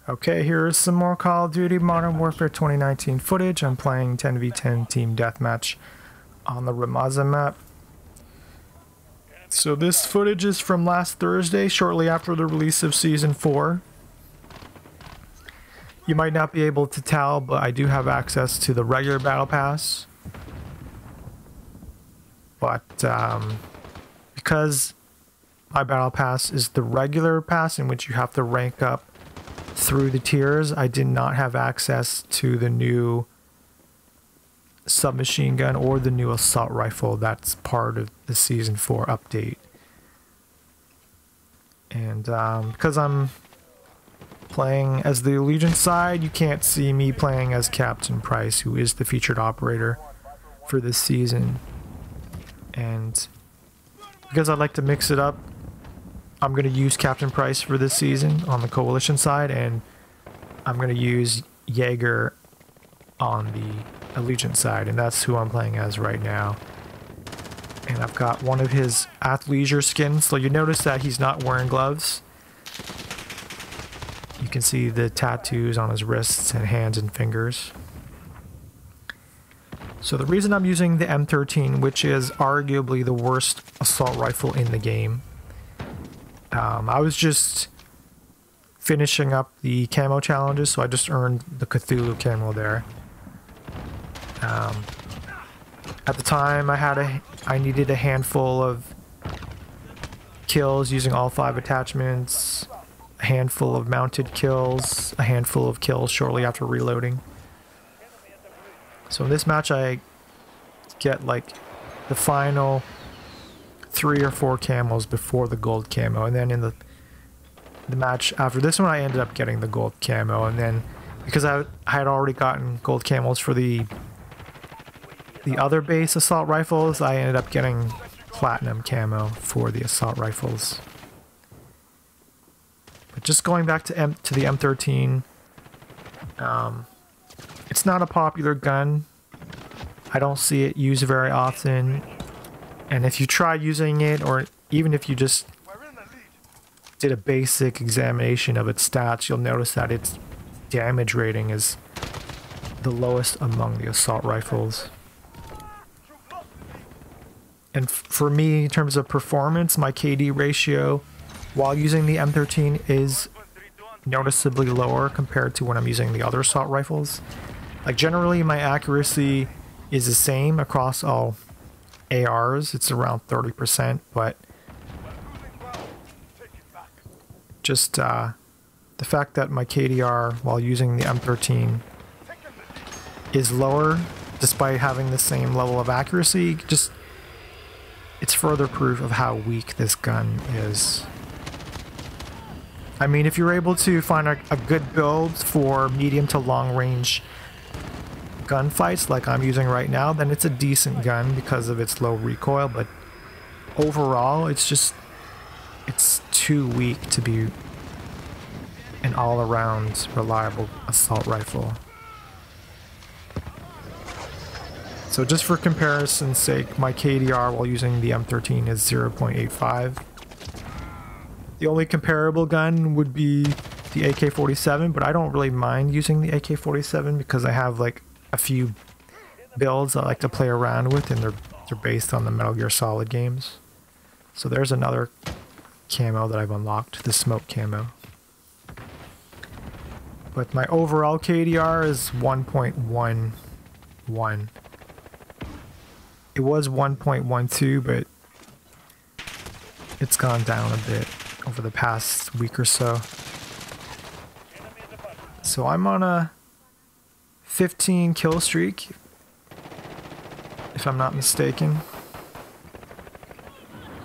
Okay, here's some more Call of Duty Modern Warfare 2019 footage. I'm playing 10v10 Team Deathmatch on the Rammaza map. So this footage is from last Thursday, shortly after the release of Season 4. You might not be able to tell, but I do have access to the regular Battle Pass. But because my Battle Pass is the regular pass in which you have to rank up through the tiers, I did not have access to the new submachine gun or the new assault rifle that's part of the Season 4 update. And because I'm playing as the Allegiance side, you can't see me playing as Captain Price, who is the featured operator for this season. And because I'd like to mix it up, I'm going to use Captain Price for this season on the Coalition side, and I'm going to use Jaeger on the Allegiance side, and that's who I'm playing as right now. And I've got one of his athleisure skins, so you notice that he's not wearing gloves. You can see the tattoos on his wrists and hands and fingers. So the reason I'm using the M13, which is arguably the worst assault rifle in the game, I was just finishing up the camo challenges, so I just earned the Cthulhu camo there. At the time, I needed a handful of kills using all 5 attachments, a handful of mounted kills, a handful of kills shortly after reloading. So in this match, I get like the final 3 or 4 camos before the gold camo, and then in the match after this one I ended up getting the gold camo, and then because I had already gotten gold camos for the other base assault rifles, I ended up getting platinum camo for the assault rifles. But just going back to the M13, it's not a popular gun. I don't see it used very often. And if you try using it, or even if you just did a basic examination of its stats, you'll notice that its damage rating is the lowest among the assault rifles. And for me, in terms of performance, my KD ratio while using the M13 is noticeably lower compared to when I'm using the other assault rifles. Like generally my accuracy is the same across all ARs, it's around 30%, but just the fact that my KDR while using the M13 is lower despite having the same level of accuracy, just it's further proof of how weak this gun is. I mean, if you're able to find a good build for medium to long range gunfights like I'm using right now, then it's a decent gun because of its low recoil, but overall it's too weak to be an all-around reliable assault rifle. So just for comparison's sake, my KDR while using the M13 is 0.85. The only comparable gun would be the AK-47, but I don't really mind using the AK-47 because I have like a few builds I like to play around with, and they're based on the Metal Gear Solid games. So there's another camo that I've unlocked, the smoke camo. But my overall KDR is 1.11. It was 1.12, but it's gone down a bit over the past week or so. So I'm on a 15 kill streak, if I'm not mistaken.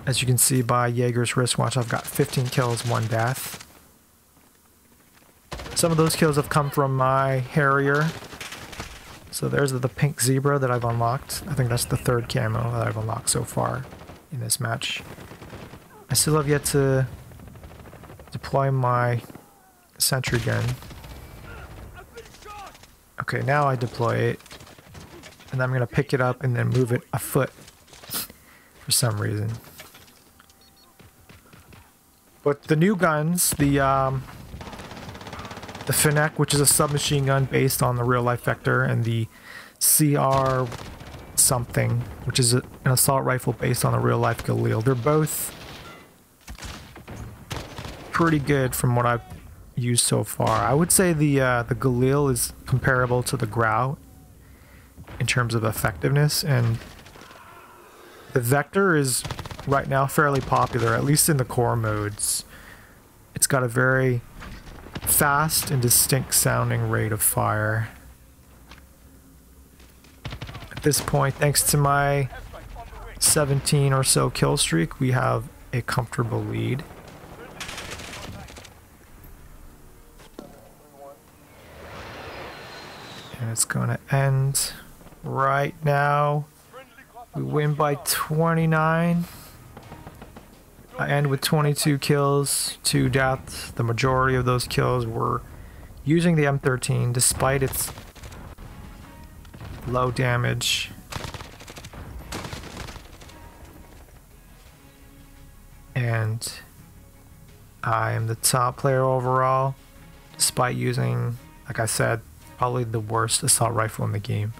As you can see by Jaeger's wristwatch, I've got 15 kills, 1 death. Some of those kills have come from my Harrier. So there's the pink zebra that I've unlocked. I think that's the 3rd camo that I've unlocked so far in this match. I still have yet to deploy my sentry gun. Okay, now I deploy it, and I'm going to pick it up and then move it a foot for some reason. But the new guns, the the Fennec, which is a submachine gun based on the real-life Vector, and the CR something, which is an assault rifle based on the real-life Galil. They're both pretty good from what I've used so far. I would say the Galil is comparable to the Grau in terms of effectiveness, and the Vector is right now fairly popular, at least in the core modes. It's got a very fast and distinct sounding rate of fire. At this point, thanks to my 17 or so kill streak, we have a comfortable lead. And it's going to end right now. We win by 29. I end with 22 kills, 2 deaths. The majority of those kills were using the M13 despite its low damage. And I am the top player overall despite using, like I said, probably the worst assault rifle in the game.